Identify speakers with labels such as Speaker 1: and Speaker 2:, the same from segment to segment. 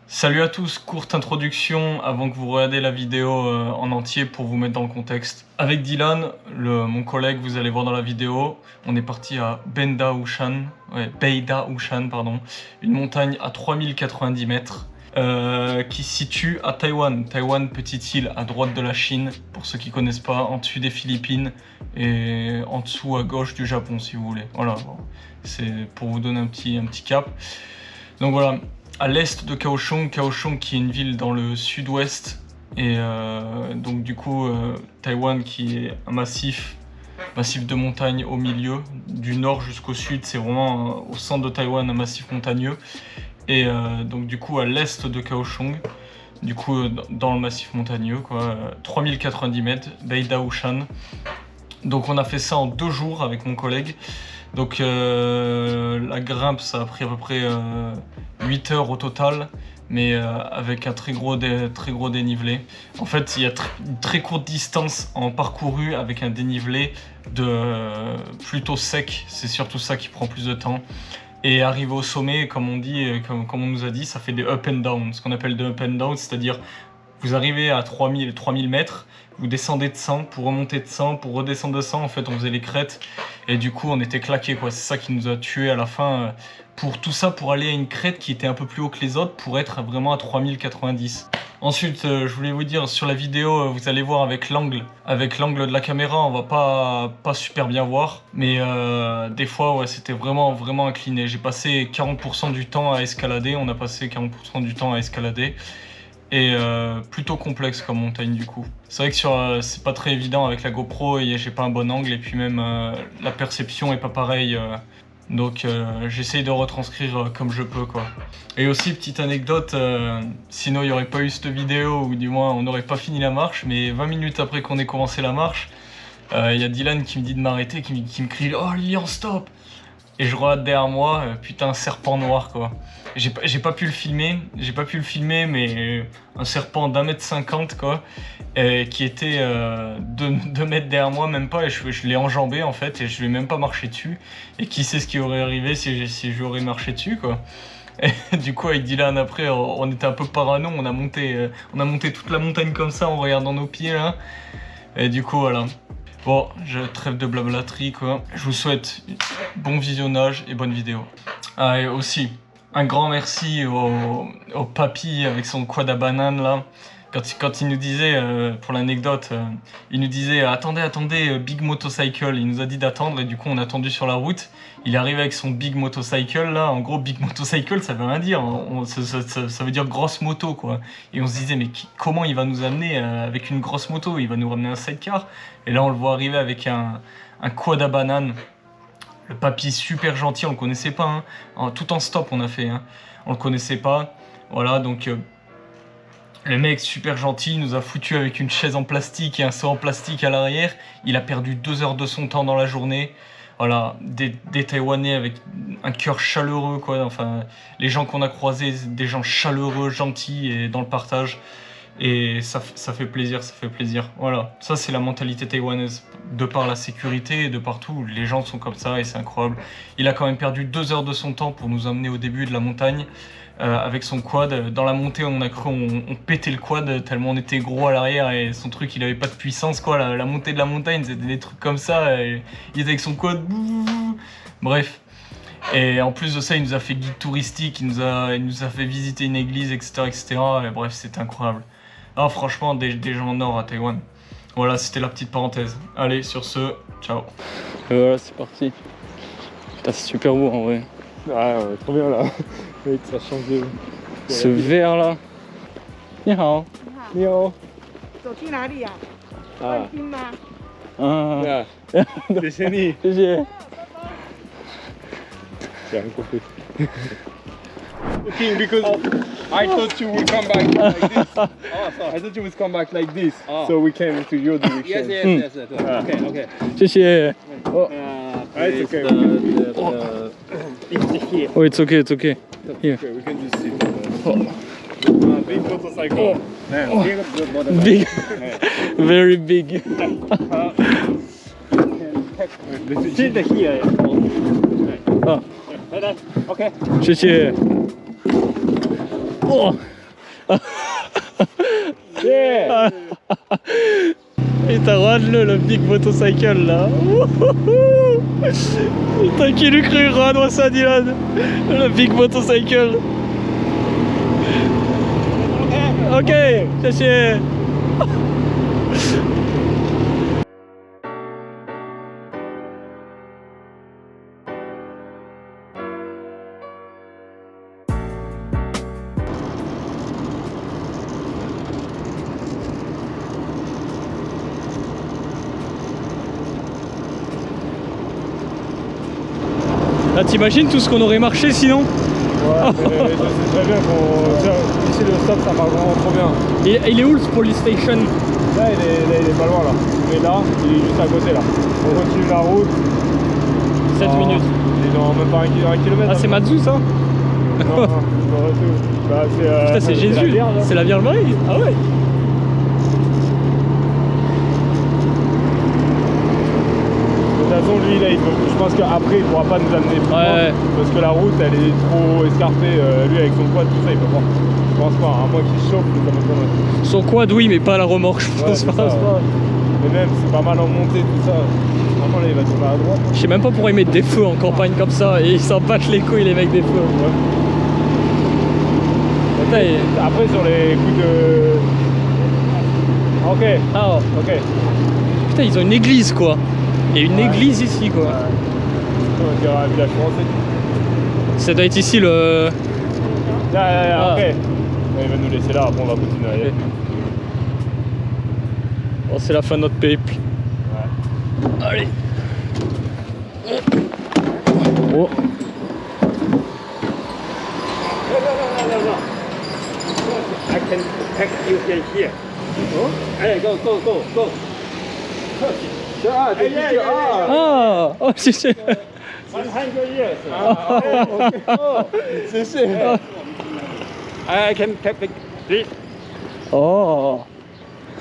Speaker 1: Salut à tous, courte introduction avant que vous regardiez la vidéo en entier pour vous mettre dans le contexte. Avec Dylan, mon collègue, vous allez voir dans la vidéo, on est parti à Beida Ushan, une montagne à 3090 mètres qui se situe à Taïwan. Taïwan, petite île à droite de la Chine, pour ceux qui connaissent pas, en dessus des Philippines et en dessous à gauche du Japon si vous voulez. Voilà, bon, c'est pour vous donner un petit cap. Donc voilà. À l'est de Kaohsiung, Kaohsiung qui est une ville dans le sud-ouest, et donc du coup Taïwan qui est un massif de montagnes au milieu, du nord jusqu'au sud, c'est vraiment au centre de Taïwan un massif montagneux, et donc du coup à l'est de Kaohsiung, du coup dans le massif montagneux, quoi, 3090 mètres, Beida Ushan. Donc on a fait ça en 2 jours avec mon collègue. Donc la grimpe ça a pris à peu près 8 heures au total, mais avec un très gros dénivelé. En fait il y a une très courte distance en parcouru avec un dénivelé plutôt sec, c'est surtout ça qui prend plus de temps. Et arriver au sommet, comme on dit, comme on nous a dit, ça fait des up and down, ce qu'on appelle des up and down, c'est-à-dire vous arrivez à 3000 mètres, vous descendez de 100 pour remonter de 100, pour redescendre de 100, en fait on faisait les crêtes et du coup on était claqués quoi, c'est ça qui nous a tués à la fin. Pour tout ça, pour aller à une crête qui était un peu plus haut que les autres, pour être vraiment à 3090. Ensuite, je voulais vous dire, sur la vidéo, vous allez voir avec l'angle de la caméra, on va pas super bien voir, mais des fois, ouais, c'était vraiment incliné. J'ai passé 40% du temps à escalader, on a passé 40% du temps à escalader, et plutôt complexe comme montagne du coup. C'est vrai que c'est pas très évident avec la GoPro, et j'ai pas un bon angle, et puis même la perception est pas pareille. Donc j'essaye de retranscrire comme je peux quoi. Et aussi petite anecdote, sinon il n'y aurait pas eu cette vidéo, ou du moins on n'aurait pas fini la marche, mais 20 minutes après qu'on ait commencé la marche, il y a Dylan qui me dit de m'arrêter, qui me crie « Oh Lilian stop !» Et je regarde derrière moi, putain un serpent noir quoi. J'ai pas pu le filmer, mais un serpent d'1,50 m quoi, qui était 2 mètres derrière moi, même pas, et je l'ai enjambé en fait, et je lui ai même pas marché dessus. Et qui sait ce qui aurait arrivé si je lui aurais marché dessus quoi. Et du coup avec Dylan après, on était un peu parano, on a monté toute la montagne comme ça en regardant nos pieds là. Et du coup voilà. Bon, je trêve de blablaterie quoi. Je vous souhaite bon visionnage et bonne vidéo. Ah, et aussi, un grand merci au papy avec son quad à banane là. Quand il nous disait, pour l'anecdote, il nous disait attendez, big motorcycle. Il nous a dit d'attendre et du coup on a attendu sur la route. Il est arrivé avec son big motorcycle là. En gros, big motorcycle ça veut rien dire. Ça veut dire grosse moto quoi. Et on se disait mais comment il va nous amener avec une grosse moto? Il va nous ramener un sidecar. Et là on le voit arriver avec un quad à banane. Le papy super gentil, on le connaissait pas. Hein. Tout en stop on a fait. Hein. On le connaissait pas. Voilà donc. Le mec super gentil, il nous a foutu avec une chaise en plastique et un seau en plastique à l'arrière. Il a perdu 2 heures de son temps dans la journée. Voilà, des Taïwanais avec un cœur chaleureux quoi. Enfin, les gens qu'on a croisés, des gens chaleureux, gentils et dans le partage. Et ça fait plaisir, Voilà, ça c'est la mentalité taïwanaise. De par la sécurité et de partout, les gens sont comme ça et c'est incroyable. Il a quand même perdu 2 heures de son temps pour nous emmener au début de la montagne. Avec son quad, dans la montée on a cru on pétait le quad tellement on était gros à l'arrière et son truc il avait pas de puissance quoi, la montée de la montagne c'était des trucs comme ça et il était avec son quad, bref. Et en plus de ça il nous a fait guide touristique, il nous a fait visiter une église etc. Et bref c'était incroyable. Ah franchement des gens en or à Taïwan. Voilà c'était la petite parenthèse. Allez sur ce, ciao. Et voilà c'est parti. Putain c'est super beau en vrai.
Speaker 2: Ah ouais, trop bien là. Oui, ça change de...
Speaker 1: Ce vert là. Ni hao.
Speaker 2: Ni hao.
Speaker 3: 走去哪里呀？
Speaker 2: Ah.
Speaker 3: 关心吗？
Speaker 1: Ah.
Speaker 2: Yeah. 谢谢你。
Speaker 1: 谢谢。
Speaker 2: Yeah, I'm cool. Looking because I thought you would come back like this. Oh, sorry. I thought you would come back like this. So we came into your direction.
Speaker 4: Yes. Okay.
Speaker 1: 谢谢。
Speaker 2: It's okay.
Speaker 1: Oh, it's okay. Here.
Speaker 2: Okay, we can just sit. Big motorcycle. Man, big motorcycle.
Speaker 1: Big. Very big.
Speaker 2: Sit here.
Speaker 1: Ah.
Speaker 2: Okay.
Speaker 1: 谢谢。哦。
Speaker 2: Yeah.
Speaker 3: Putain, regarde-le, le big motorcycle là. Putain, qui lui cru, regarde-moi ça, Dylan. Le big motorcycle. Ok, c'est. Là, t'imagines tout ce qu'on aurait marché sinon?
Speaker 2: Ouais, mais je sais très bien ici le stop ça marche vraiment trop bien.
Speaker 3: Et il est où le police station?
Speaker 2: Là il est pas loin là. Mais là, il est juste à côté là. On continue la route.
Speaker 3: 7 minutes.
Speaker 2: Il est dans même pas un kilomètre.
Speaker 3: Ah, c'est Matsu ça?
Speaker 2: Non, c'est pas Matsu. Bah,
Speaker 3: Putain, c'est Jésus. C'est la Vierge Marie. Ah ouais.
Speaker 2: De toute façon, lui, là, je pense qu'après, il pourra pas nous amener plus loin,
Speaker 3: Ouais.
Speaker 2: parce que la route, elle est trop escarpée. Lui, avec son quad, tout ça, il peut pas. Je pense pas, à moins qu'il se chauffe, ça m'étonnerait.
Speaker 3: Son quad, oui, mais pas la remorque, je pense
Speaker 2: c'est
Speaker 3: pas.
Speaker 2: ça, ouais. Mais même, c'est pas mal en montée, tout ça. Vraiment, là, il va tomber à droite.
Speaker 3: Je sais même pas pourquoi ils mettent des feux en campagne comme ça et ils s'en battent les couilles les mecs des feux.
Speaker 2: Ouais.
Speaker 3: Putain,
Speaker 2: Après, sur les coups de... Ok,
Speaker 3: Ah,
Speaker 2: ok.
Speaker 3: putain, ils ont une église quoi. Il y a une église ici quoi.
Speaker 2: On dirait un village français.
Speaker 3: Ça doit être ici le.
Speaker 2: Ah. Ok. Il va nous laisser là, après on va continuer à y aller.
Speaker 3: Oh, c'est la fin de notre périple.
Speaker 2: Ouais.
Speaker 3: Allez. Oh.
Speaker 4: I can take you here. Hey, go.
Speaker 2: Ah, t'es piqué.
Speaker 3: Ah, oh, c'est.
Speaker 4: 100 years.
Speaker 2: C'est
Speaker 4: I can take this.
Speaker 3: Oh.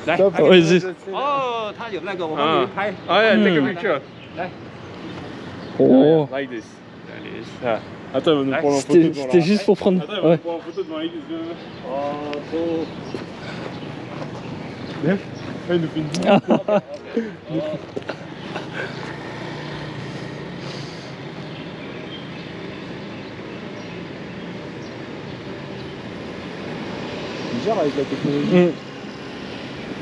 Speaker 4: 来，
Speaker 2: Stop.
Speaker 3: Oh, is it?
Speaker 4: 哦，他有那个，我帮你拍。
Speaker 2: Ah yeah, take a
Speaker 3: Hmm.
Speaker 2: picture.
Speaker 3: Oh.
Speaker 2: Like this. Ah. Attends, il va nous prendre en photo
Speaker 3: C'était
Speaker 2: devant
Speaker 3: c'était juste pour prendre.
Speaker 2: Attends, il va
Speaker 3: Ouais.
Speaker 2: nous prendre en photo devant l'église.
Speaker 4: 哦，都。
Speaker 2: Ah, il nous fait une vidéo. Bizarre avec la technologie.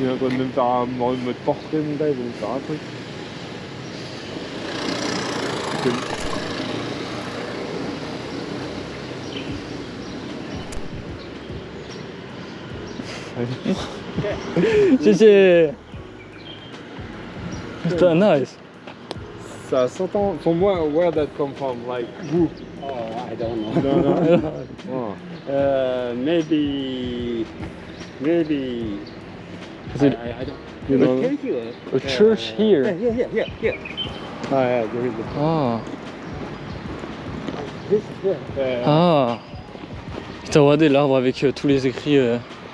Speaker 2: Il est en train de même faire un mode portrait, mon gars, il va nous faire un truc.
Speaker 3: C'est. Putain, nice.
Speaker 2: Ça a 100 ans. From where that come from? Like, who?
Speaker 4: Oh, I don't know.
Speaker 2: No, no. Oh.
Speaker 4: Maybe.
Speaker 3: Is it
Speaker 4: I don't.
Speaker 2: You know?
Speaker 4: Here.
Speaker 3: a church here?
Speaker 4: Here.
Speaker 2: Ah, yeah, there is a...
Speaker 3: Ah.
Speaker 4: This is here.
Speaker 3: Ah. Putain, regardez l'arbre avec tous les écrits,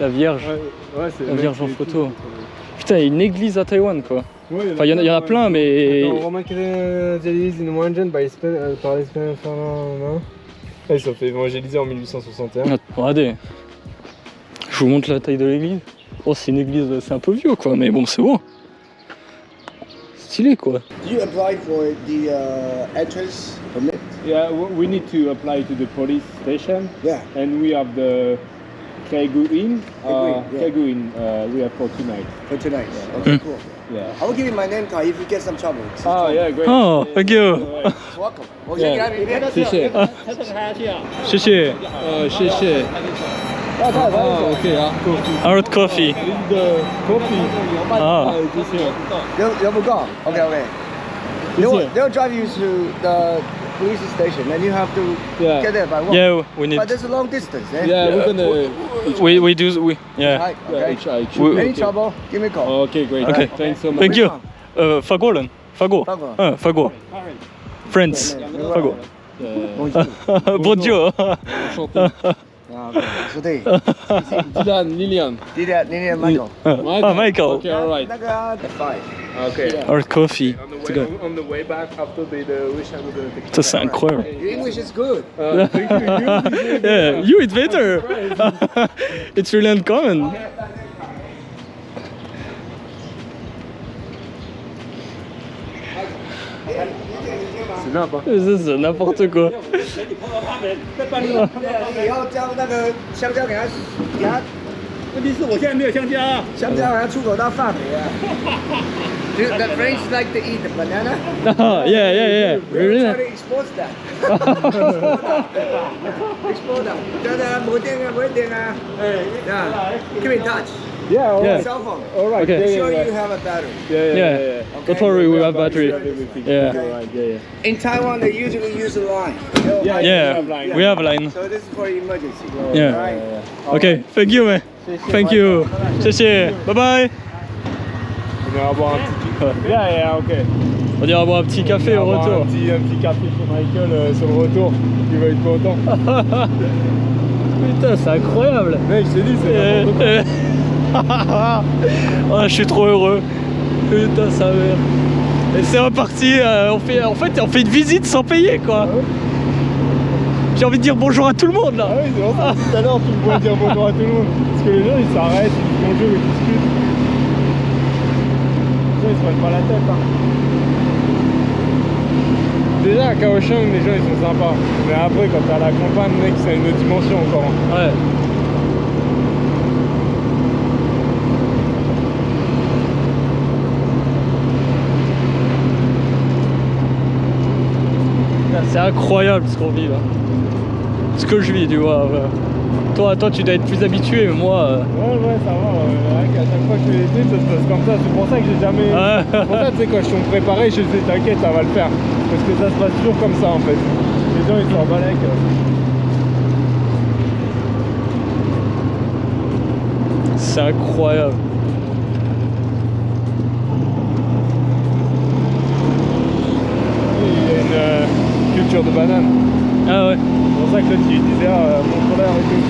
Speaker 3: la Vierge.
Speaker 2: Ouais, c'est
Speaker 3: La Vierge en photo. Putain, il y a une église à Taïwan quoi.
Speaker 2: Ouais,
Speaker 3: Enfin, il y en a plein, mais.
Speaker 2: Roman évangélisé in Wangen par l'Espagne Fernand. Ils sont fait évangéliser en 1861.
Speaker 3: Regardez. Je vous montre la taille de l'église. Oh, c'est une église, c'est un peu vieux quoi, mais bon, c'est beau. Stylé quoi.
Speaker 5: Do you apply for the entrance permit?
Speaker 2: Yeah, we need to apply to the police station,
Speaker 5: Yeah.
Speaker 2: and we have the Kegu Inn.
Speaker 5: yeah.
Speaker 2: Kegu Inn, we have for tonight.
Speaker 5: For tonight. Okay, cool.
Speaker 2: Yeah.
Speaker 5: I will give you my name card if you get some trouble.
Speaker 2: Oh yeah, great.
Speaker 3: Oh, thank you.
Speaker 5: Welcome. Oh,
Speaker 2: Yeah.
Speaker 5: 谢谢。
Speaker 3: 谢谢。
Speaker 2: 谢谢。Ah, okay,
Speaker 3: Hard coffee.
Speaker 2: This is the coffee.
Speaker 3: Ah.
Speaker 2: Just here.
Speaker 5: 有不够 Okay. They'll drive you to the police station, and you have to
Speaker 2: Yeah.
Speaker 5: get there by walk.
Speaker 3: Yeah, we need.
Speaker 5: But there's a long distance. Eh?
Speaker 2: Yeah, we're gonna.
Speaker 3: We do. Yeah.
Speaker 5: Right.
Speaker 2: Yeah,
Speaker 5: Okay.
Speaker 2: we-
Speaker 5: Any trouble? Give me a call.
Speaker 2: Okay, great.
Speaker 3: Okay.
Speaker 2: Thanks so much.
Speaker 3: Thank you. Fagolen. Fago.
Speaker 5: Fago.
Speaker 3: Fago. Friends. Fago.
Speaker 5: Bonjour.
Speaker 3: Bonjour.
Speaker 5: Today.
Speaker 2: Dylan, Lilian.
Speaker 5: Did that, Nini and Michael.
Speaker 3: Ah, Michael.
Speaker 2: Okay, alright.
Speaker 5: 那个 five.
Speaker 2: Okay.
Speaker 3: Our coffee.
Speaker 2: On the
Speaker 3: It's
Speaker 2: way,
Speaker 3: good.
Speaker 2: on the way back after the wish, we're gonna take.
Speaker 3: Ça, c'est incroyable.
Speaker 5: Your English is good.
Speaker 2: Thank you.
Speaker 3: Yeah, you it's better. It's really uncommon.
Speaker 2: C'est n'importe.
Speaker 3: Ça, c'est n'importe quoi.
Speaker 5: 以后交那个香蕉给他，
Speaker 4: 问题是我现在没有香蕉啊。
Speaker 5: 香蕉给他出口到法国啊。Dude, the French like to eat the banana.
Speaker 3: Yeah, yeah, yeah.
Speaker 5: We're
Speaker 3: Really?
Speaker 5: trying to export that. Export that. 真的没电啊，没电啊。Yeah. Keep in touch.
Speaker 2: Yeah. All
Speaker 3: Yeah.
Speaker 2: right.
Speaker 5: Cell phone.
Speaker 2: All right.
Speaker 3: Okay.
Speaker 2: Yeah,
Speaker 5: Sure
Speaker 2: yeah,
Speaker 5: you have a battery.
Speaker 3: Yeah. Don't
Speaker 5: Okay.
Speaker 3: worry, we have battery.
Speaker 2: Everything.
Speaker 3: Yeah.
Speaker 2: All right. Yeah.
Speaker 5: In Taiwan, they usually use a line.
Speaker 3: Yeah, we have line.
Speaker 5: So this is for emergency.
Speaker 3: Yeah.
Speaker 5: Right?
Speaker 3: Okay, thank you, man. Thank you. 谢谢. Bye bye.
Speaker 2: On ira boire un petit. Yeah. Okay.
Speaker 3: On ira boire un petit café au
Speaker 2: On va boire
Speaker 3: retour.
Speaker 2: un petit café pour Michael sur le retour. Il va être content.
Speaker 3: Putain, c'est incroyable.
Speaker 2: Mec, je t'ai dit, c'est n'importe quoi.
Speaker 3: Oh, je suis trop heureux. Putain, sa mère. Et c'est reparti. On fait une visite sans payer, quoi. J'ai envie de dire bonjour à tout le monde là.
Speaker 2: Ah oui, c'est pour ça. Tout à l'heure, tu me vois dire bonjour à tout le monde. Parce que les gens, ils s'arrêtent, ils disent bonjour, ils discutent. Les gens, ils se prennent pas la tête. Hein. Déjà, à Kaohsiung, les gens, ils sont sympas. Mais après, quand t'es à la campagne, mec, c'est une autre dimension encore. Hein.
Speaker 3: Ouais. C'est incroyable ce qu'on vit là. Ce que je vis, tu vois. Toi, tu dois être plus habitué, mais moi.
Speaker 2: Ouais, ça va. À chaque fois que je fais l'été, ça se passe comme ça. C'est pour ça que j'ai jamais. C'est pour ça, tu sais, quand je suis préparé, je dis t'inquiète, ça va le faire. Parce que ça se passe toujours comme ça en fait. Les gens, ils sont en balèque.
Speaker 3: C'est incroyable.
Speaker 2: Il y a une culture de banane.
Speaker 3: Ah ouais.
Speaker 2: C'est pour ça que là, tu disais, mon frère et tout.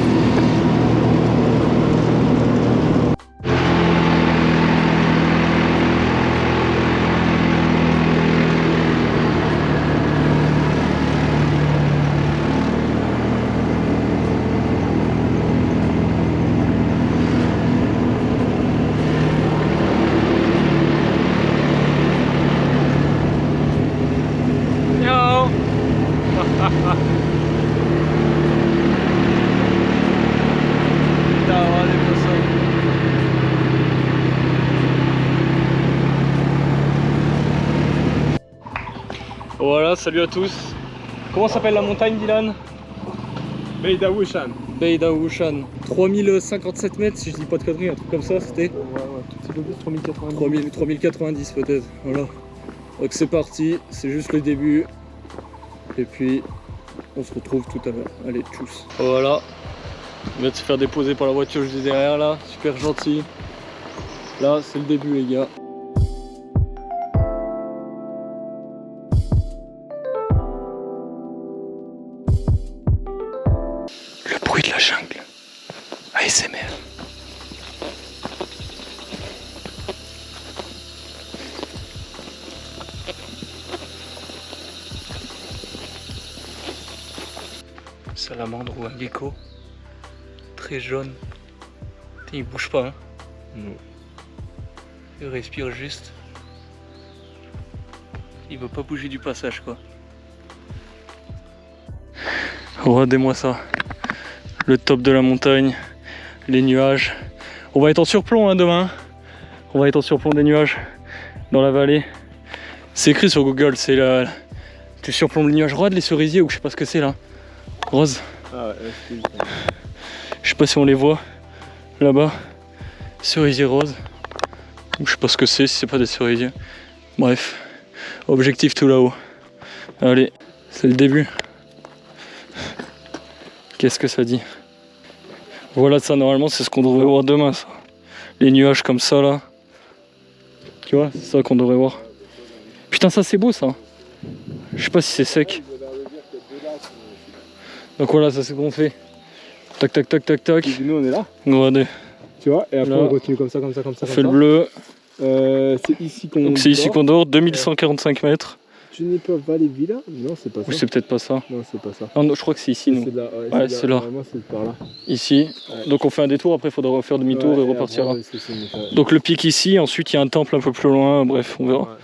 Speaker 3: Voilà, salut à tous. Comment s'appelle la montagne, Dylan?
Speaker 2: Beida Wushan.
Speaker 3: Beida Wushan. 3057 mètres, si je dis pas de conneries, un truc comme ça, c'était
Speaker 2: Ouais, tout petit peu plus, 3090.
Speaker 3: 3090 peut-être. Voilà. Donc c'est parti, c'est juste le début. Et puis on se retrouve tout à l'heure. Allez, tchuss. Voilà. On vient de se faire déposer par la voiture juste derrière là, super gentil. Là, c'est le début, les gars. Le bruit de la jungle. ASMR. Salamandre ou un gecko. Très jaune. Putain, il bouge pas, hein.
Speaker 2: Non.
Speaker 3: Il respire juste. Il veut pas bouger du passage, quoi. Regardez-moi ça. Le top de la montagne. Les nuages. On va être en surplomb, hein, demain. On va être en surplomb des nuages. Dans la vallée. C'est écrit sur Google, c'est la... Tu surplombes les nuages. Regarde les cerisiers, ou je sais pas ce que c'est là. Rose.
Speaker 2: Ah ouais,
Speaker 3: Je sais pas si on les voit. Là-bas. Cerisier rose. Je sais pas ce que c'est, si c'est pas des cerisiers. Bref. Objectif tout là-haut. Allez, c'est le début. Qu'est-ce que ça dit? Voilà, ça normalement c'est ce qu'on devrait voir demain, ça. Les nuages comme ça là. Tu vois, c'est ça qu'on devrait voir. Putain, ça c'est beau ça. Je sais pas si c'est sec. Donc voilà, ça c'est ce qu'on fait. Tac tac tac tac tac.
Speaker 2: Nous on est là,
Speaker 3: Regardez.
Speaker 2: tu vois, et après
Speaker 3: Là.
Speaker 2: on continue comme ça, comme ça, comme ça.
Speaker 3: On fait le bleu.
Speaker 2: C'est ici qu'on
Speaker 3: Donc c'est ici
Speaker 2: dort.
Speaker 3: qu'on dort, 2145 mètres.
Speaker 2: Juniper Valley Villa? Non, c'est pas ça.
Speaker 3: Ou c'est peut-être pas ça.
Speaker 2: Non, c'est pas ça.
Speaker 3: Ah non, je crois que c'est ici, nous.
Speaker 2: C'est là.
Speaker 3: Ouais, c'est là.
Speaker 2: Normalement, c'est par là.
Speaker 3: Ici.
Speaker 2: Ouais.
Speaker 3: Donc on fait un détour, après il faudra refaire demi-tour
Speaker 2: Ouais,
Speaker 3: et repartir
Speaker 2: après,
Speaker 3: là.
Speaker 2: c'est
Speaker 3: Donc le pic ici, ensuite il y a un temple un peu plus loin, bref, on verra.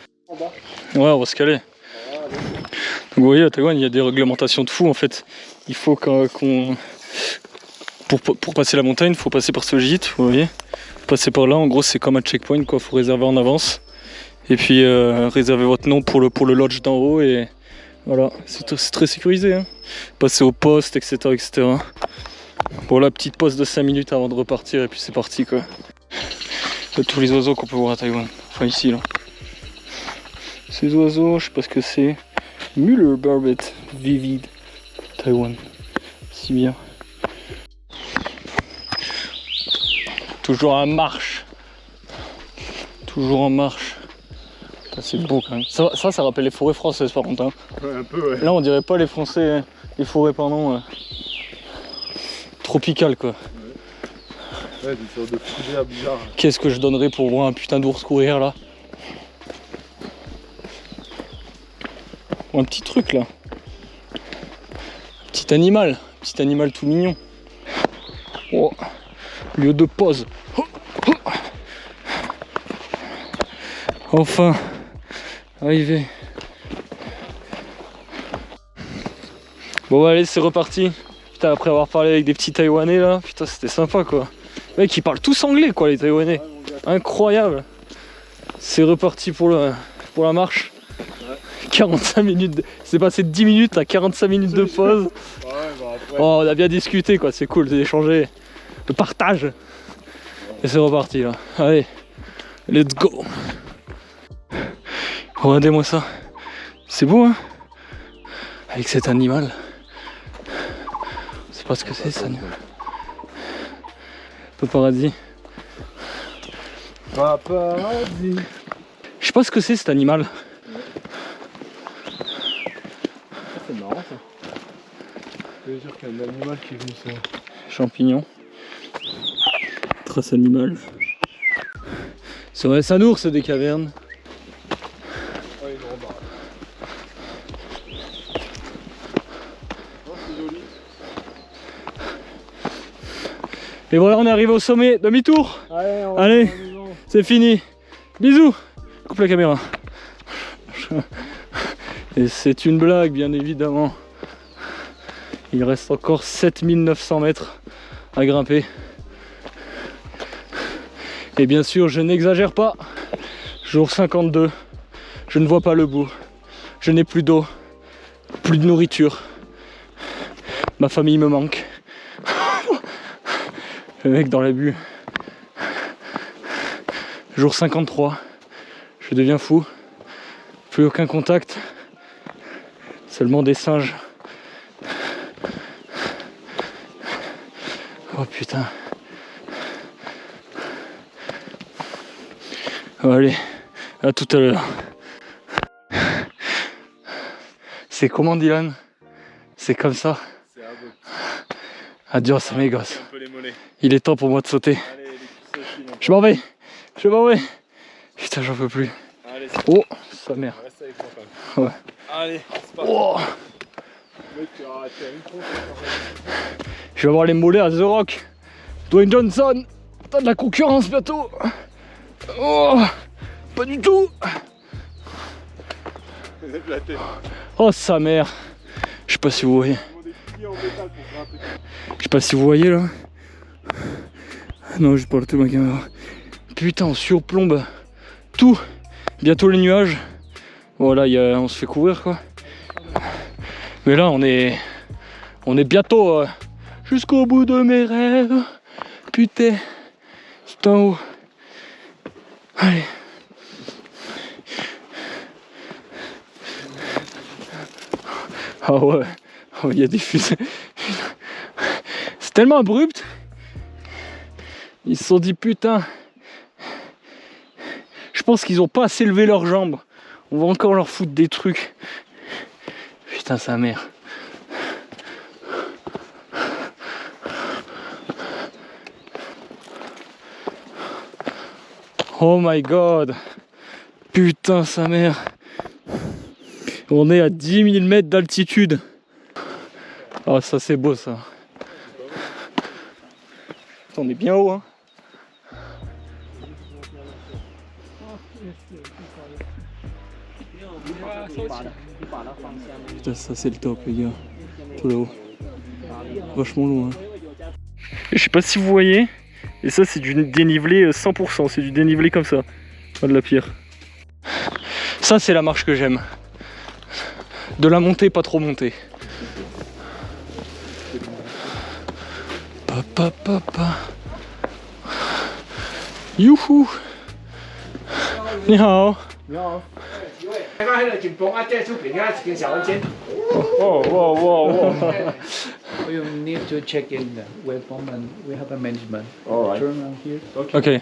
Speaker 3: Ouais, on va se caler. Donc vous voyez, à Taïwan, il y a des réglementations de fou en fait. Il faut qu'on... Pour passer la montagne, il faut passer par ce gîte, vous voyez. Passer par là, en gros c'est comme un checkpoint, quoi. Faut réserver en avance. Et puis réserver votre nom pour le lodge d'en haut et voilà, c'est très sécurisé. Hein. Passer au poste, etc., etc. Bon, la petite pause de 5 minutes avant de repartir et puis c'est parti quoi. Là, tous les oiseaux qu'on peut voir à Taïwan, enfin ici là. Ces oiseaux, je sais pas ce que c'est. Muller Barbet Vivid Taïwan. Si bien. Toujours en marche. Toujours en marche. C'est beau quand même. Ça rappelle les forêts françaises par contre. Hein.
Speaker 2: Ouais, un peu, ouais.
Speaker 3: Là on dirait pas les Français, les forêts pardon, tropicales quoi.
Speaker 2: Ouais, des sortes de fougères bizarres.
Speaker 3: Qu'est-ce que je donnerais pour voir un putain d'ours courir là. Ou un petit truc là. Un petit animal tout mignon. Oh. Lieu de pause. Enfin, arrivé. Bon bah, allez, c'est reparti. Putain, après avoir parlé avec des petits Taïwanais là, putain c'était sympa quoi. Mec, ils parlent tous anglais quoi les Taïwanais. Incroyable. C'est reparti pour la marche. 45 minutes, c'est passé de 10 minutes à 45 minutes de pause.
Speaker 2: Ouais, bah après.
Speaker 3: Oh, on a bien discuté quoi, c'est cool d'échanger. Le partage. Et c'est reparti là. Allez, let's go. Regardez-moi ça. C'est beau hein. Avec cet animal. Je sais pas ce que c'est cet animal. Paparazzi.
Speaker 2: Paparazzi.
Speaker 3: Je sais pas ce que c'est cet animal.
Speaker 2: C'est marrant ça. Je veux dire qu'il y a un animal qui est venu ça.
Speaker 3: Champignon. Trace animale. C'est vrai, c'est un ours des cavernes.
Speaker 2: Ouais, il est en bas. Oh, c'est joli.
Speaker 3: Et voilà, on est arrivé au sommet. Demi-tour.
Speaker 2: Allez,
Speaker 3: Allez, c'est fini. Bisous. Coupe la caméra. Et c'est une blague, bien évidemment. Il reste encore 7900 mètres à grimper. Et bien sûr, je n'exagère pas. Jour 52. Je ne vois pas le bout. Je n'ai plus d'eau. Plus de nourriture. Ma famille me manque. Le mec dans la bulle. Jour 53. Je deviens fou. Plus aucun contact. Seulement des singes. Oh putain. Bon, allez, à tout à l'heure. C'est comment Dylan? C'est comme ça.
Speaker 2: C'est un peu.
Speaker 3: Adios amigos.
Speaker 2: Un peu les mollets.
Speaker 3: Il est temps pour moi de sauter.
Speaker 2: Allez, les petits saucils,
Speaker 3: Je m'en vais. Je m'en vais. Putain, j'en peux plus.
Speaker 2: Allez,
Speaker 3: Oh, sa mère.
Speaker 2: reste avec moi quand même.
Speaker 3: Ouais.
Speaker 2: Allez, c'est parti.
Speaker 3: Oh,
Speaker 2: Mec, tu vas arrêter à une course.
Speaker 3: je vais avoir les mollets à The Rock. Dwayne Johnson, t'as de la concurrence bientôt. Oh, pas du tout.
Speaker 2: La tête.
Speaker 3: Oh, sa mère. Je sais pas si vous voyez.
Speaker 2: On des piliers en métal pour grimper.
Speaker 3: Je sais pas si vous voyez là. Non, je parle de ma caméra. Putain, on surplombe tout. Bientôt les nuages. Voilà, on se fait couvrir quoi. Mais là, on est bientôt jusqu'au bout de mes rêves. Putain, c'est en haut. Allez. Ah ouais, oh, il y a des fusées. C'est tellement abrupt. Ils se sont dit putain. Je pense qu'ils ont pas assez levé leurs jambes. On va encore leur foutre des trucs. Putain sa mère. Oh my god. Putain sa mère. On est à 10 000 mètres d'altitude. Oh ça c'est beau ça. On est bien haut hein. Putain ça c'est le top les gars. Tout là-haut. Vachement loin. Hein. Je sais pas si vous voyez. Et ça c'est du dénivelé 100%. C'est du dénivelé comme ça. Pas de la pierre. Ça c'est la marche que j'aime. De la montée, pas trop montée. Papa papa. Youhou. Ni hao.
Speaker 2: Oh, wow, wow, wow.
Speaker 6: You need to check in the weapon and we have a management.
Speaker 2: All right.
Speaker 6: Turn around here.
Speaker 3: Ok.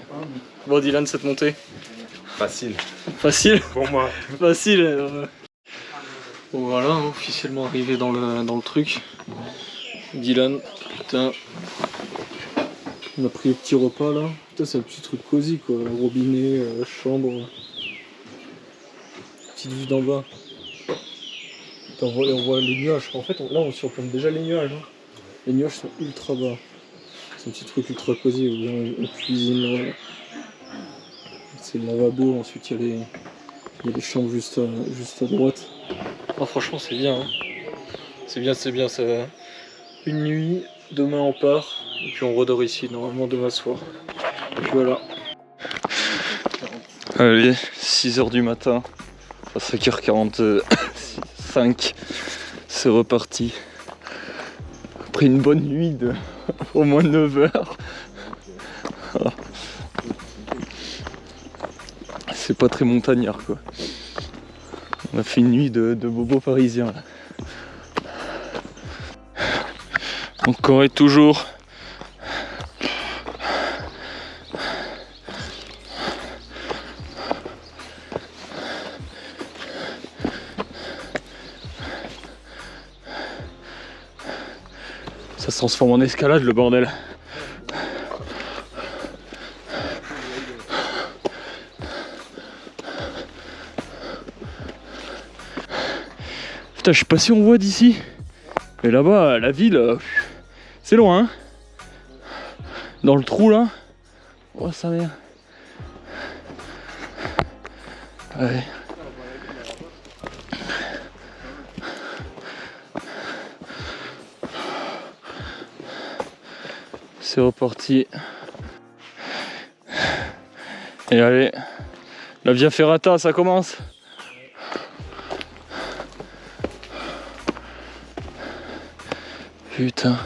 Speaker 3: Bon Dylan, cette montée.
Speaker 2: Facile.
Speaker 3: Facile.
Speaker 2: Pour moi.
Speaker 3: Facile. Bon voilà, officiellement arrivé dans le truc. Dylan, putain. On a pris le petit repas là. Putain c'est un petit truc cosy quoi. Robinet, chambre. Petite vue d'en bas. Putain, on voit les nuages. En fait là on surplombe déjà les nuages. Hein. Les nuages sont ultra bas. C'est un petit truc ultra cosy où on cuisine là. C'est le lavabo, ensuite il y a les chambres juste à droite. Oh, franchement c'est bien, hein. C'est bien, ça va. Une nuit, demain on part, et puis on redort ici, normalement demain soir. Et puis voilà. Allez, 6h du matin, à 5h45, c'est reparti. Après une bonne nuit de au moins 9h. C'est pas très montagnard quoi. On a fait une nuit de bobo parisien là. Encore et toujours. Ça se transforme en escalade le bordel. Putain, je sais pas si on voit d'ici, mais là-bas, la ville, c'est loin, hein. Dans le trou là, oh sa mère. Ouais. C'est reparti. Et allez, la Via Ferrata, ça commence. Putain,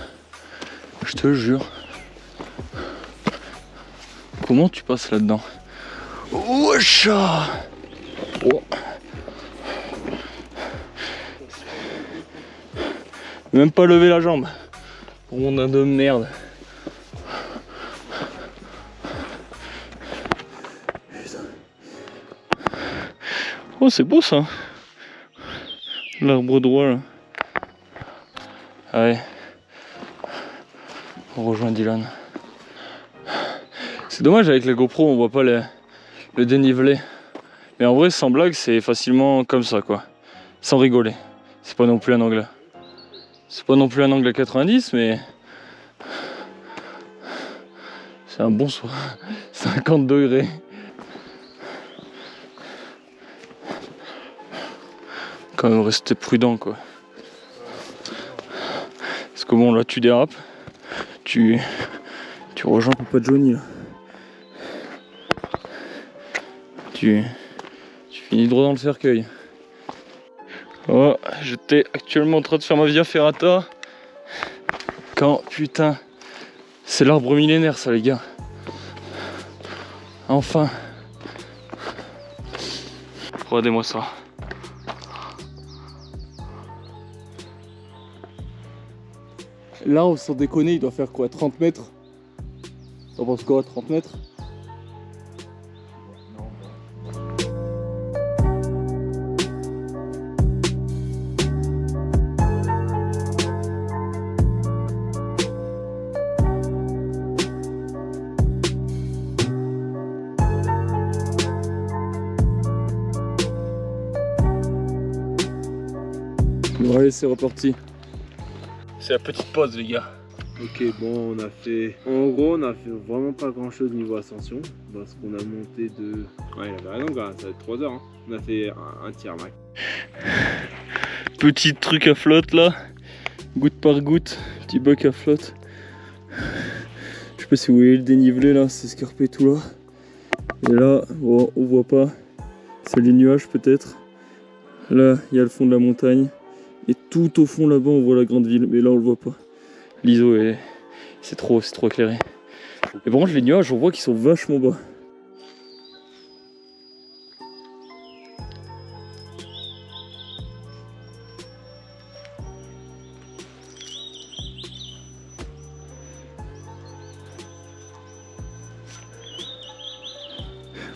Speaker 3: je te jure. Comment tu passes là-dedans? Wecha! Oh. Même pas lever la jambe. Pour mon nain de merde. Putain. Oh, c'est beau ça. L'arbre droit là. Ouais. On rejoint Dylan. C'est dommage avec les GoPro on voit pas le dénivelé. Mais en vrai sans blague c'est facilement comme ça quoi. Sans rigoler. C'est pas non plus un angle. C'est pas non plus un angle à 90 mais c'est un bon soir. 50 degrés. Quand même rester prudent quoi. Parce que bon là tu dérapes. Tu rejoins ton pote Johnny là. Tu finis droit dans le cercueil. Oh, j'étais actuellement en train de faire ma Via Ferrata. Quand, putain, c'est l'arbre millénaire ça les gars. Enfin. Regardez-moi ça. Là, sans déconner, il doit faire quoi, 30 mètres? T'en penses quoi, 30 mètres? Bon allez, c'est reparti. C'est la petite pause les gars.
Speaker 2: Ok, bon, on a fait. En gros, on a fait vraiment pas grand chose niveau ascension. Parce qu'on a monté de. Ouais, il avait raison, quoi. Ça va être 3 heures. Hein. On a fait un tiers max.
Speaker 3: Petit truc à flotte là. Goutte par goutte. Petit bac à flotte. Je sais pas si vous voyez le dénivelé là. C'est escarpé tout là. Et là, bon, on voit pas. C'est les nuages peut-être. Là, il y a le fond de la montagne. Et tout au fond là-bas, on voit la grande ville. Mais là, on le voit pas. L'ISO est... c'est trop éclairé. Et par contre, les nuages, on voit qu'ils sont vachement bas.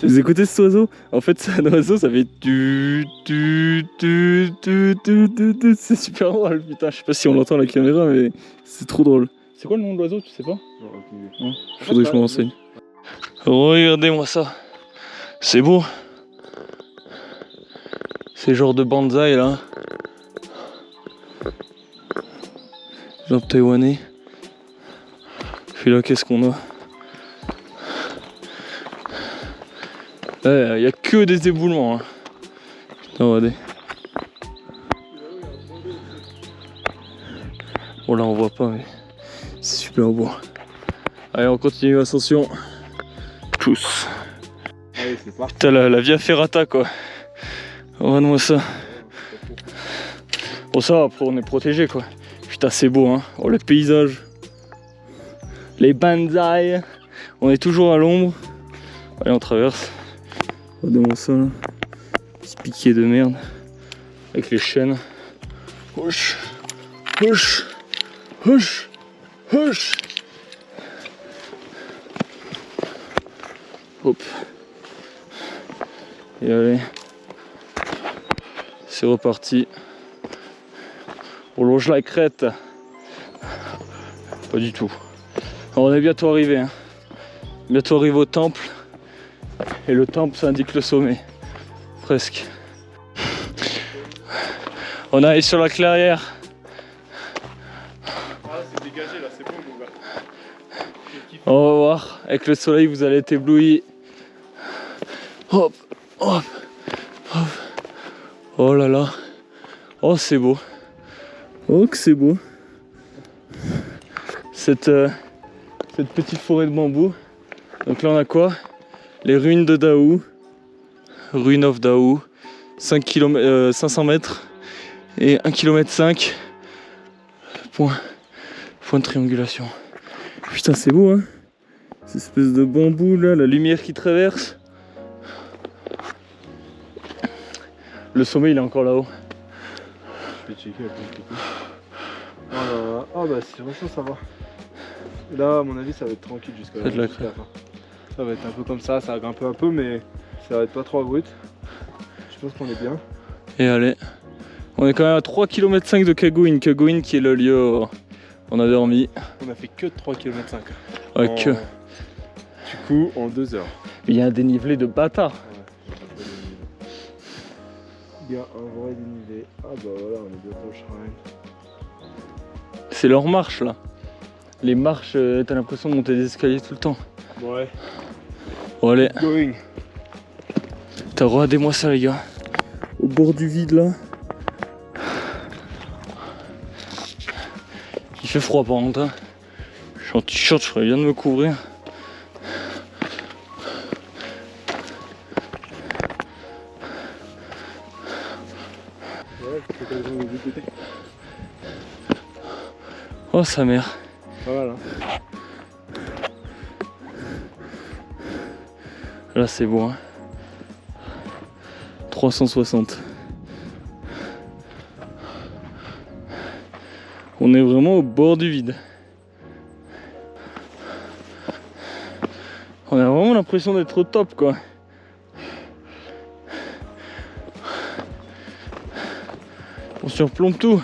Speaker 3: Vous écoutez cet oiseau? En fait, c'est un oiseau, ça fait c'est super drôle, putain. Je sais pas si on l'entend à la caméra, mais c'est trop drôle. C'est quoi le nom de l'oiseau, tu sais pas? Non, faudrait que je me renseigne. Regardez-moi ça. C'est beau. C'est genre de bonsaï là. Genre taïwanais. Puis là, qu'est-ce qu'on a? Il n'y a que des éboulements. Hein. Putain, regardez. Bon, là on voit pas, mais c'est super beau. Allez, on continue l'ascension. Tous.
Speaker 2: Allez, c'est parti.
Speaker 3: Putain, la Via Ferrata quoi. Regarde-moi ça. Bon, ça, après on est protégé quoi. Putain, c'est beau, hein. Oh, le paysage. Les bonsaïs. On est toujours à l'ombre. Allez, on traverse. Regardez-moi ça là. Petit piquet de merde. Avec les chaînes. Hush. Hush. Hush. Hush. Hop. Et allez. C'est reparti. On longe la crête. Pas du tout. Alors, on est bientôt arrivé. Hein. Bientôt arrivé au temple. Et le temple, ça indique le sommet. Presque. On arrive sur la clairière.
Speaker 2: Ah, c'est dégagé là, c'est bon, mon gars.
Speaker 3: On va voir. Avec le soleil, vous allez être ébloui. Hop, hop, hop. Oh là là. Oh, c'est beau. Oh, que c'est beau. Cette petite forêt de bambou. Donc là, on a quoi? Les ruines de Dao, Ruin of Dao, 500 mètres et 1,5 km. Point de triangulation. Putain, c'est beau, hein? Cette espèce de bambou là, la lumière qui traverse. Le sommet, il est encore là-haut.
Speaker 2: Je vais checker un peu. Oh là là. Ah bah, c'est vrai, ça va. Là, à mon avis, ça va être tranquille jusqu'à la fin. Ça va être un peu comme ça grimpe un peu, mais ça va être pas trop abrupt. Je pense qu'on est bien.
Speaker 3: Et allez, on est quand même à 3,5 km de Kagoin. Kagoin qui est le lieu où on a dormi.
Speaker 2: On a fait que 3,5 km.
Speaker 3: Ouais, que.
Speaker 2: Du coup, en 2 heures.
Speaker 3: Il y a un dénivelé de bâtard.
Speaker 2: Il y a un vrai dénivelé. Ah bah voilà, on est bientôt au shrine.
Speaker 3: C'est leur marche là. Les marches, t'as l'impression de monter des escaliers tout le temps.
Speaker 2: Ouais.
Speaker 3: Bon allez.
Speaker 2: Going.
Speaker 3: Regardez-moi ça les gars. Au bord du vide là. Il fait froid par contre. Hein. Je suis en t-shirt, je ferais bien de me couvrir. Oh sa mère.
Speaker 2: Pas mal hein.
Speaker 3: Là c'est beau hein. 360. On est vraiment au bord du vide. On a vraiment l'impression d'être au top quoi. On surplombe tout.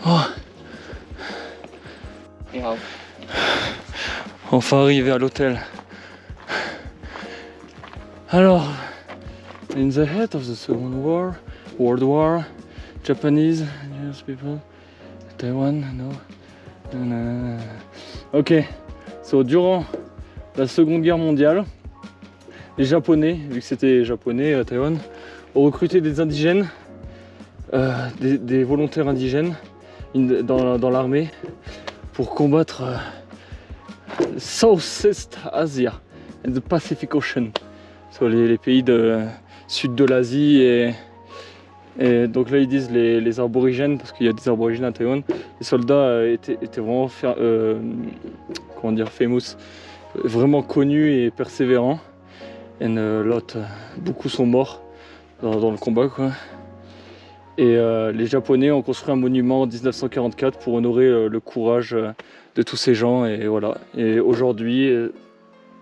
Speaker 3: Oh. Enfin arrivé à l'hôtel. Alors, In the head of the Second World War, Japanese people, Taiwan, no. Ok, so durant la Seconde Guerre mondiale, les Japonais, vu que c'était japonais à Taïwan, ont recruté des indigènes, des volontaires indigènes dans l'armée pour combattre Southeast Asia and the Pacific Ocean, sur les pays de sud de l'Asie et donc là ils disent les aborigènes, parce qu'il y a des aborigènes à Taïwan. Les soldats étaient vraiment comment dire, famous, vraiment connus et persévérants. Et beaucoup sont morts dans le combat, quoi. Et les Japonais ont construit un monument en 1944 pour honorer le courage de tous ces gens, et voilà. Et aujourd'hui,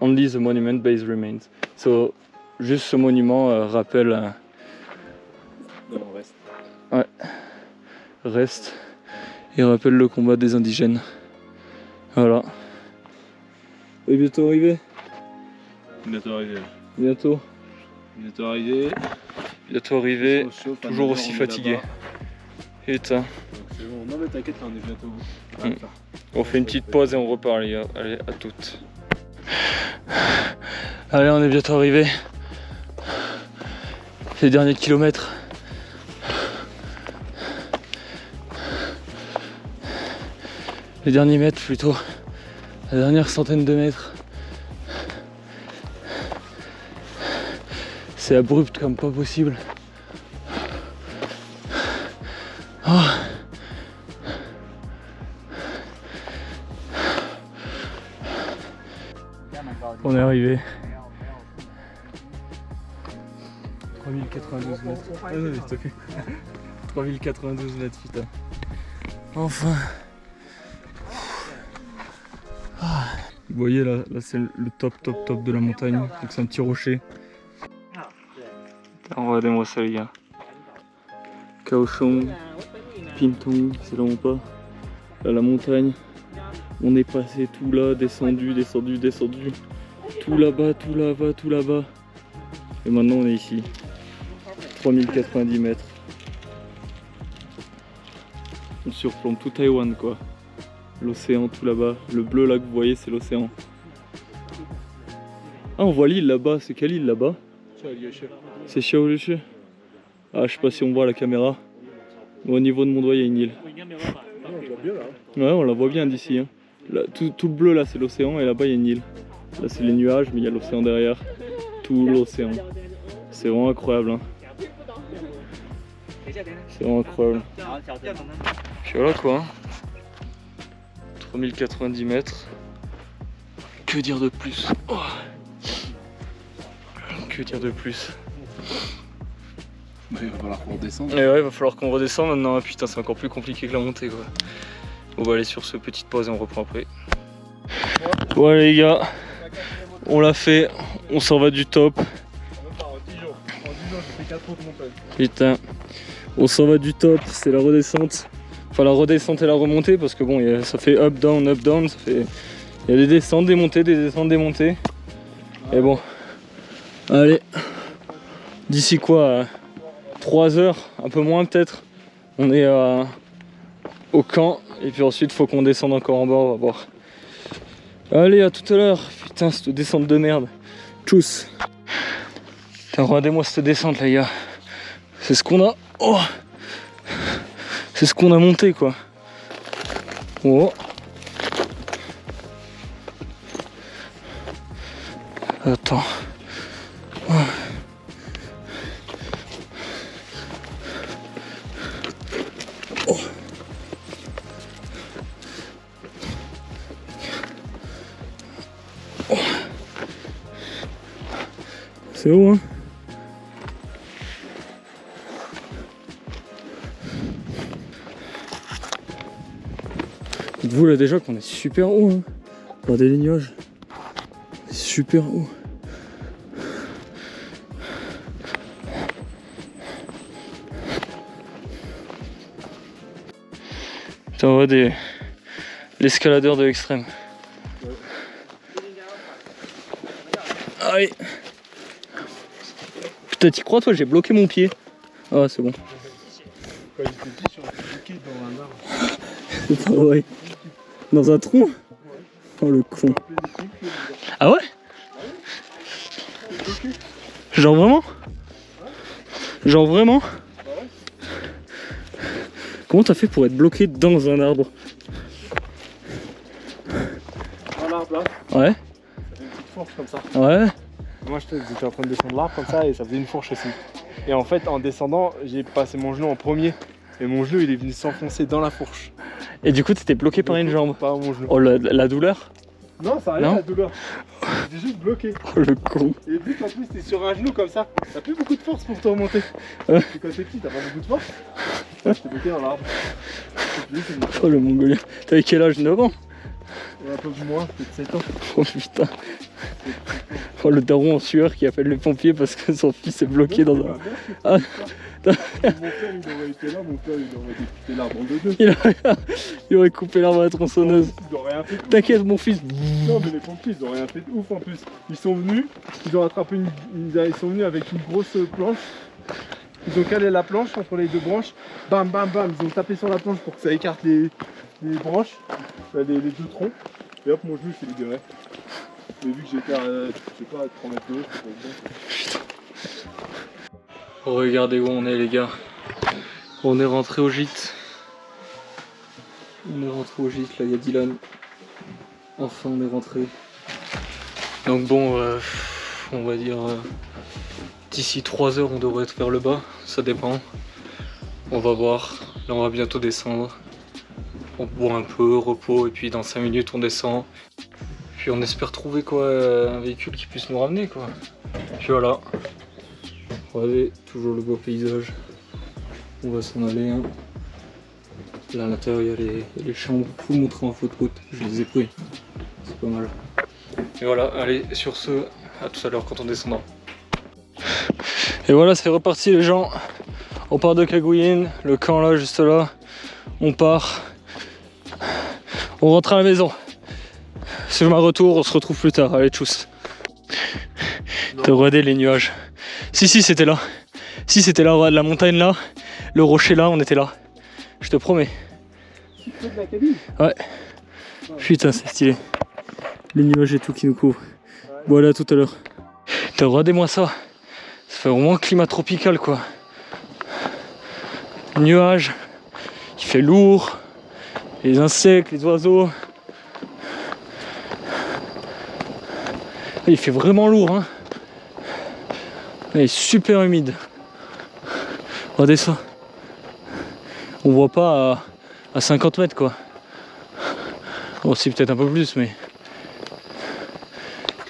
Speaker 3: only the monument base remains. So, juste ce monument rappelle. Ouais, reste et rappelle le combat des indigènes. Voilà. Et bientôt arrivé.
Speaker 2: Bientôt arrivé.
Speaker 3: Bientôt.
Speaker 2: Bientôt arrivé.
Speaker 3: Bientôt arrivé. Toujours aussi fatigué. Putain.
Speaker 2: C'est bon. Non mais t'inquiète, là on est bientôt au bout.
Speaker 3: On fait une petite pause et on repart les gars. Allez, à toutes. Allez, on est bientôt arrivé. Les derniers kilomètres. Les derniers mètres plutôt. La dernière centaine de mètres. C'est abrupt comme pas possible. Oh. On est arrivé. 3092 mètres. Ah non, mais s'il te plaît. 3092 mètres, putain. Enfin. Ah. Vous voyez là c'est le top de la montagne. Donc c'est un petit rocher. Regardez-moi ça les gars. Kaohsiung, Pintong, c'est là où on part. Là la montagne. On est passé tout là, descendu. Tout là-bas, tout là-bas, tout là-bas. Et maintenant on est ici. 3090 mètres. On surplombe tout Taïwan quoi. L'océan tout là-bas. Le bleu là que vous voyez c'est l'océan. Ah on voit l'île là-bas, c'est quelle île là-bas? C'est Xiaoliushi. Ah je sais pas si on voit la caméra. Mais au niveau de mon doigt il y a une île. Ouais on la voit bien d'ici. Hein. Là, tout le bleu là c'est l'océan et là-bas il y a une île. Là c'est les nuages mais il y a l'océan derrière. Tout l'océan. C'est vraiment incroyable. Hein. C'est vraiment incroyable. Puis voilà quoi. 3090 mètres. Que dire de plus? Oh. Que dire de plus?
Speaker 2: Bah, il va falloir qu'on redescende.
Speaker 3: Et ouais, il va falloir qu'on redescende maintenant. Putain, c'est encore plus compliqué que la montée quoi. On va aller sur ce petite pause et on reprend après. Ouais les gars, on l'a fait, on s'en va du top. Putain, on s'en va du top, c'est la redescente. Enfin la redescente et la remontée parce que bon, ça fait up, down, ça fait... Il y a des descentes, des montées, des descentes, des montées. Et bon, allez, d'ici quoi 3 heures, un peu moins peut-être, on est au camp. Et puis ensuite faut qu'on descende encore en bas, on va voir. Allez, à tout à l'heure. Putain, cette descente de merde. Tchuss. Putain, regardez-moi cette descente les gars. C'est ce qu'on a. Oh, c'est ce qu'on a monté quoi. Oh. Attends. Oh. Oh. Oh. C'est haut hein. Dites-vous là déjà qu'on est super haut hein. Regardez les nuages. On est super haut. Putain, on voit l'escaladeur de l'extrême. Allez. Putain, t'y crois toi, j'ai bloqué mon pied. Ah c'est bon.
Speaker 2: Quand j'étais petit, je suis bloqué dans un arbre.
Speaker 3: C'est pas vrai. Dans un tronc. Oh le con. Ah ouais? Genre vraiment? Genre vraiment? Comment t'as fait pour être bloqué dans un arbre?
Speaker 2: Dans l'arbre là,
Speaker 3: Ouais.
Speaker 2: ça fait une petite fourche comme ça.
Speaker 3: Ouais.
Speaker 2: Moi j'étais en train de descendre l'arbre comme ça et ça faisait une fourche aussi. Et en fait en descendant, j'ai passé mon genou en premier. Et mon genou il est venu s'enfoncer dans la fourche.
Speaker 3: Et du coup t'étais bloqué par une jambe.
Speaker 2: Pas mon genou.
Speaker 3: Oh la douleur.
Speaker 2: Non, ça rien la douleur. J'étais juste bloqué.
Speaker 3: Oh le con.
Speaker 2: Et vu qu'en plus t'es sur un genou comme ça, t'as plus beaucoup de force pour te remonter.
Speaker 3: Ouais.
Speaker 2: Et quand t'es petit, t'as pas beaucoup de force. J'étais bloqué dans l'arbre.
Speaker 3: Oh le mongolien. T'avais quel âge? 9 ans?
Speaker 2: Un peu moins, peut-être 7 ans.
Speaker 3: Oh putain. Oh le daron en sueur qui appelle les pompiers parce que son fils est bloqué dans un... Ah.
Speaker 2: Mon père il aurait été là, mon père il aurait découpé l'arbre en deux.
Speaker 3: Il aurait coupé l'arbre à la tronçonneuse.
Speaker 2: Ils ont rien fait.
Speaker 3: T'inquiète mon fils.
Speaker 2: Non mais les pompiers ils ont rien fait de ouf en plus. Ils sont venus, ils ont attrapé ils sont venus avec une grosse planche. Ils ont calé la planche entre les deux branches. Bam bam bam, ils ont tapé sur la planche pour que ça écarte les branches, les deux troncs. Et hop mon genou s'est libéré. Mais vu que j'étais à, je sais pas, à 3 mètres de haut, c'était pas bien.
Speaker 3: Regardez où on est les gars. On est rentré au gîte. On est rentré au gîte, là il y a Dylan. Enfin on est rentré. Donc bon, on va dire d'ici 3 heures on devrait être vers le bas, ça dépend. On va voir, là on va bientôt descendre. On boit un peu, repos, et puis dans 5 minutes on descend. Puis on espère trouver quoi, un véhicule qui puisse nous ramener quoi. Puis voilà. Regardez, toujours le beau paysage. On va s'en aller. Hein. Là à l'intérieur il y a les chambres. Je vous montrer en photo de route. Je les ai pris. C'est pas mal. Et voilà, allez, sur ce, à tout à l'heure quand on descendra. Et voilà, c'est reparti les gens. On part de Cagouine, le camp là, juste là. On part. On rentre à la maison. Sur ma retour, on se retrouve plus tard. Allez, tchuss. T'as regardé les nuages. Si, c'était là. Si, c'était là, regarde la montagne là. Le rocher là, on était là. Je te promets.
Speaker 2: Tu fais de la cabine?
Speaker 3: Ouais. Putain, c'est stylé. Les nuages et tout qui nous couvrent. Voilà, tout à l'heure. Regardez-moi ça. Ça fait vraiment climat tropical quoi. Nuages. Il fait lourd. Les insectes, les oiseaux. Il fait vraiment lourd hein. Il est super humide. Regardez ça. On voit pas à 50 mètres quoi. Bon si peut-être un peu plus mais...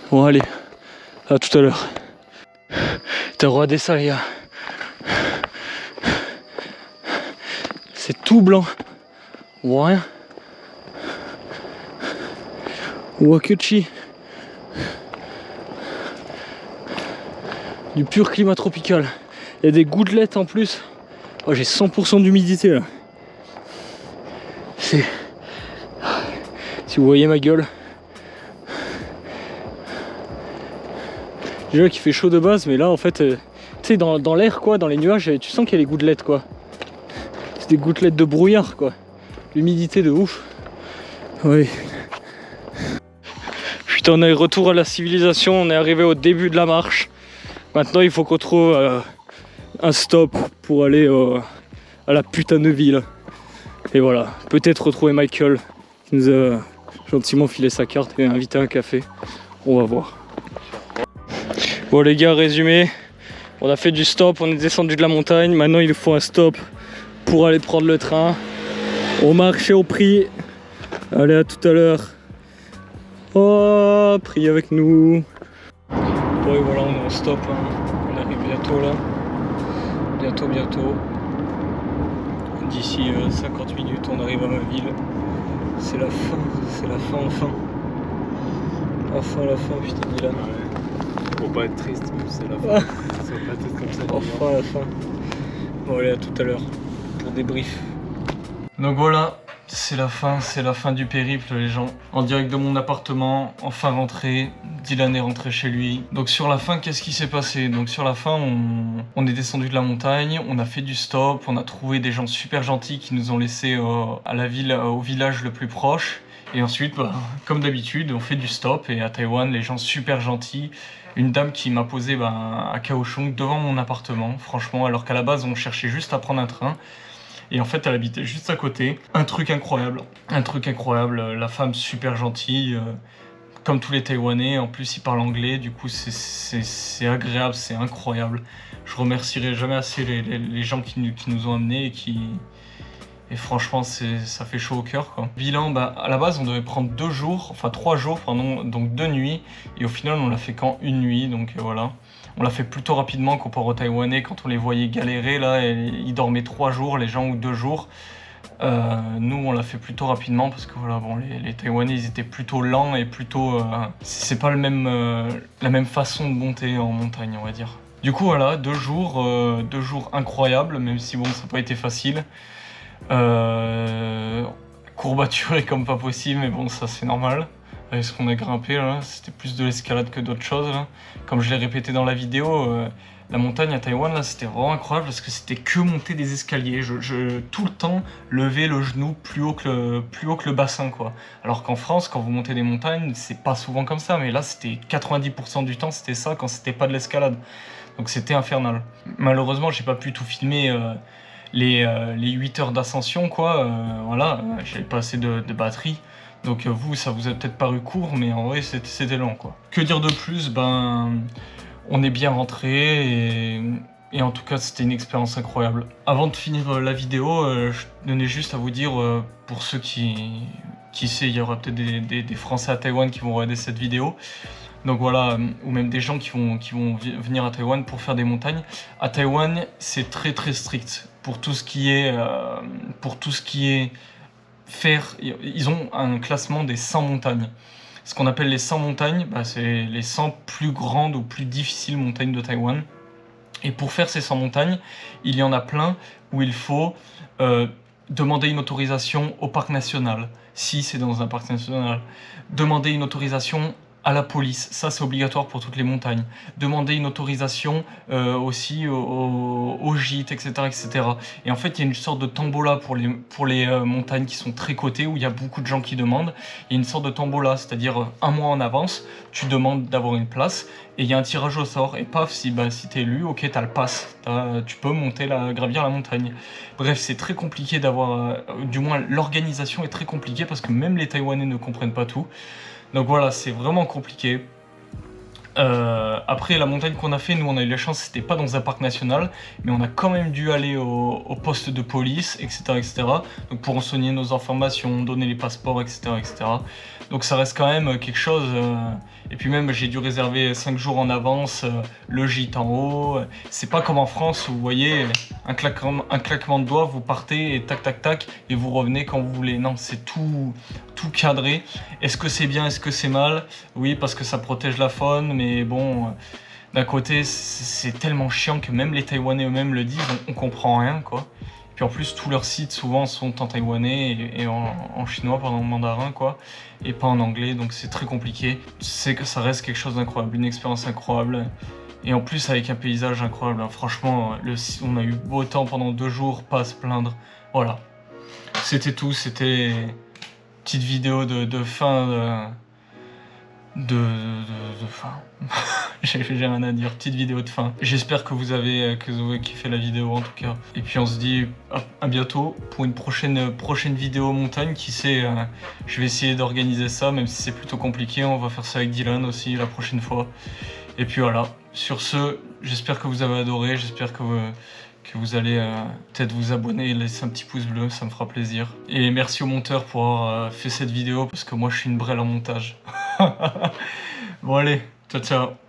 Speaker 3: Bon allez, à tout à l'heure. Regardez ça les gars. C'est tout blanc. On voit rien. On voit que chi. Du pur climat tropical. Il y a des gouttelettes en plus. Oh, j'ai 100% d'humidité là. C'est... Si vous voyez ma gueule. Déjà qu'il fait chaud de base, mais là en fait, tu sais dans l'air quoi, dans les nuages, tu sens qu'il y a des gouttelettes quoi. C'est des gouttelettes de brouillard quoi. L'humidité de ouf. Oui. Putain, on est retour à la civilisation, on est arrivé au début de la marche. Maintenant il faut qu'on trouve un stop pour aller à la putain de ville. Et voilà, peut-être retrouver Michael qui nous a gentiment filé sa carte et invité à un café. On va voir. Bon les gars, résumé, on a fait du stop, on est descendu de la montagne. Maintenant il faut un stop pour aller prendre le train. On marche et on prie. Allez, à tout à l'heure. Oh, priez avec nous. Bon et voilà, on est en stop, hein. On arrive bientôt là. Bientôt. D'ici 50 minutes, on arrive à ma ville. C'est la fin, enfin. Enfin la fin, putain Dylan.
Speaker 2: Ouais. Faut pas être triste, mais c'est la fin. Ça va pas être comme ça.
Speaker 3: Enfin la fin. Bon allez, à tout à l'heure pour débrief.
Speaker 1: Donc voilà, C'est la fin du périple les gens. En direct de mon appartement, enfin rentré, Dylan est rentré chez lui. Donc sur la fin, qu'est-ce qui s'est passé? Donc sur la fin, on est descendu de la montagne, on a fait du stop, on a trouvé des gens super gentils qui nous ont laissé à la ville, au village le plus proche. Et ensuite, bah, comme d'habitude, on fait du stop et à Taïwan, les gens super gentils. Une dame qui m'a posé à Kaohsiung devant mon appartement, franchement, alors qu'à la base, on cherchait juste à prendre un train. Et en fait, elle habitait juste à côté. Un truc incroyable, la femme super gentille, comme tous les Taïwanais. En plus, ils parlent anglais, du coup, c'est agréable, c'est incroyable. Je remercierai jamais assez les gens qui nous ont amenés et franchement, ça fait chaud au cœur, quoi. Bilan, bah, à la base, on devait prendre 3 jours, pardon, donc 2 nuits. Et au final, on l'a fait qu'en 1 nuit, donc voilà. On l'a fait plutôt rapidement comparé aux Taïwanais quand on les voyait galérer là, et ils dormaient 3 jours, les gens, ou 2 jours. Nous, on l'a fait plutôt rapidement parce que voilà, bon, les Taïwanais, ils étaient plutôt lents et plutôt, c'est pas la même façon de monter en montagne, on va dire. Du coup, voilà, 2 jours incroyables, même si bon, ça n'a pas été facile. Courbaturé comme pas possible, mais bon, ça c'est normal. Avec ce qu'on a grimpé là, c'était plus de l'escalade que d'autres choses là. Comme je l'ai répété dans la vidéo, la montagne à Taïwan là, c'était vraiment incroyable parce que c'était que monter des escaliers. Je tout le temps lever le genou plus haut que le bassin, quoi. Alors qu'en France, quand vous montez des montagnes, c'est pas souvent comme ça, mais là c'était 90% du temps c'était ça quand c'était pas de l'escalade. Donc c'était infernal. Malheureusement, j'ai pas pu tout filmer. Les 8 heures d'ascension, quoi, voilà, j'avais pas assez de batterie. Donc vous, ça vous a peut-être paru court, mais en vrai, c'était long, quoi. Que dire de plus? Ben, on est bien rentré et en tout cas, c'était une expérience incroyable. Avant de finir la vidéo, je tenais juste à vous dire, pour ceux qui sait, il y aura peut-être des Français à Taïwan qui vont regarder cette vidéo. Donc voilà, ou même des gens qui vont venir à Taïwan pour faire des montagnes. À Taïwan, c'est très très strict pour tout ce qui est faire. Ils ont un classement des 100 montagnes. Ce qu'on appelle les 100 montagnes, bah, c'est les 100 plus grandes ou plus difficiles montagnes de Taïwan. Et pour faire ces 100 montagnes, il y en a plein où il faut demander une autorisation au parc national, si c'est dans un parc national. Demander une autorisation à la police, ça c'est obligatoire pour toutes les montagnes. Demander une autorisation aussi au gîte, etc., etc. Et en fait, il y a une sorte de tombola pour les montagnes qui sont très cotées, où il y a beaucoup de gens qui demandent. Il y a une sorte de tombola, c'est-à-dire 1 mois en avance, tu demandes d'avoir une place, et il y a un tirage au sort, et paf, si t'es élu, ok, t'as le pass, tu peux gravir la montagne. Bref, c'est très compliqué d'avoir, du moins l'organisation est très compliquée, parce que même les Taïwanais ne comprennent pas tout. Donc voilà, c'est vraiment compliqué. Après, la montagne qu'on a fait, nous on a eu la chance, c'était pas dans un parc national, mais on a quand même dû aller au poste de police, etc., etc. Donc pour renseigner nos informations, donner les passeports, etc., etc. Donc ça reste quand même quelque chose. Et puis même, j'ai dû réserver 5 jours en avance le gîte en haut. C'est pas comme en France où vous voyez un claquement de doigts, vous partez et tac tac tac et vous revenez quand vous voulez. Non, c'est tout cadré. Est-ce que c'est bien, est-ce que c'est mal? Oui, parce que ça protège la faune, mais bon, d'un côté, c'est tellement chiant que même les Taïwanais eux-mêmes le disent, on comprend rien, quoi. Puis en plus, tous leurs sites souvent sont en taïwanais et en chinois, pardon, en mandarin, quoi, et pas en anglais, donc c'est très compliqué. C'est que ça reste quelque chose d'incroyable, une expérience incroyable. Et en plus, avec un paysage incroyable, hein. Franchement, on a eu beau temps pendant 2 jours, pas à se plaindre. Voilà. C'était tout, c'était une petite vidéo de fin de fin. J'ai rien à dire, petite vidéo de fin. J'espère que vous avez kiffé la vidéo en tout cas. Et puis on se dit à bientôt pour une prochaine vidéo montagne. Qui sait, je vais essayer d'organiser ça, même si c'est plutôt compliqué. On va faire ça avec Dylan aussi la prochaine fois. Et puis voilà, sur ce, j'espère que vous avez adoré, j'espère que vous allez peut-être vous abonner et laisser un petit pouce bleu, ça me fera plaisir. Et merci au monteur pour avoir fait cette vidéo, parce que moi je suis une brêle en montage. Bon allez, ciao ciao.